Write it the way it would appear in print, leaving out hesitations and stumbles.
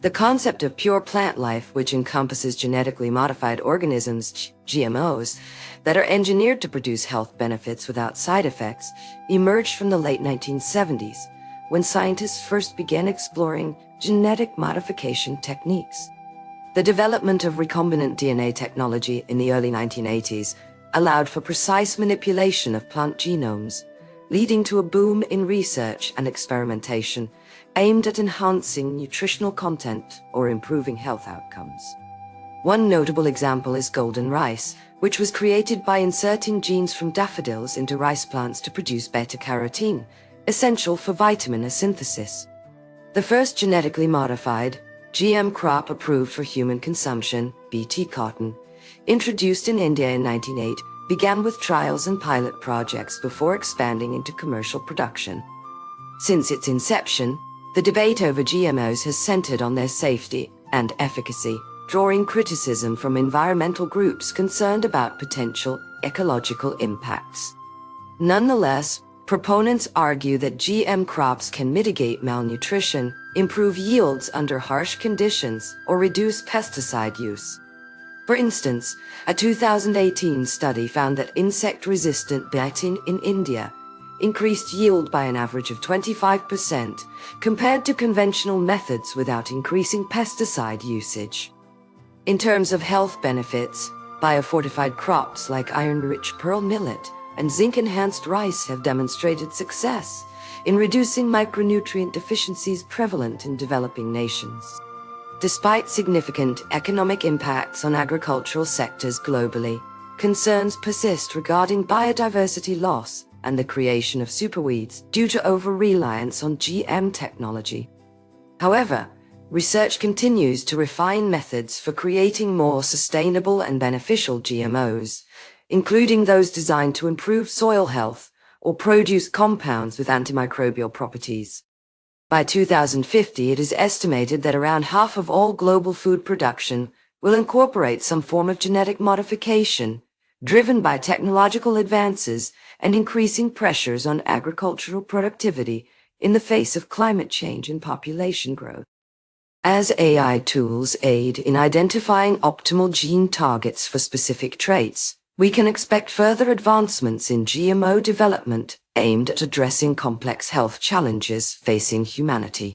The concept of pure plant life, which encompasses genetically modified organisms, GMOs, that are engineered to produce health benefits without side effects, emerged from the late 1970s, when scientists first began exploring genetic modification techniques. The development of recombinant DNA technology in the early 1980s allowed for precise manipulation of plant genomes, leading to a boom in research and experimentation aimed at enhancing nutritional content or improving health outcomes. One notable example is golden rice, which was created by inserting genes from daffodils into rice plants to produce beta-carotene, essential for vitamin A synthesis. The first genetically modified, GM crop approved for human consumption, BT cotton, introduced in India in 1908, began with trials and pilot projects before expanding into commercial production. Since its inception, the debate over GMOs has centered on their safety and efficacy, drawing criticism from environmental groups concerned about potential ecological impacts. Nonetheless, proponents argue that GM crops can mitigate malnutrition, improve yields under harsh conditions, or reduce pesticide use. For instance, a 2018 study found that insect-resistant beetroot in India increased yield by an average of 25% compared to conventional methods without increasing pesticide usage. In terms of health benefits, biofortified crops like iron-rich pearl millet and zinc-enhanced rice have demonstrated success in reducing micronutrient deficiencies prevalent in developing nations. Despite significant economic impacts on agricultural sectors globally, concerns persist regarding biodiversity loss and the creation of superweeds due to over-reliance on GM technology. However, research continues to refine methods for creating more sustainable and beneficial GMOs, including those designed to improve soil health or produce compounds with antimicrobial properties. By 2050, it is estimated that around half of all global food production will incorporate some form of genetic modification, driven by technological advances and increasing pressures on agricultural productivity in the face of climate change and population growth. As AI tools aid in identifying optimal gene targets for specific traits, we can expect further advancements in GMO development aimed at addressing complex health challenges facing humanity.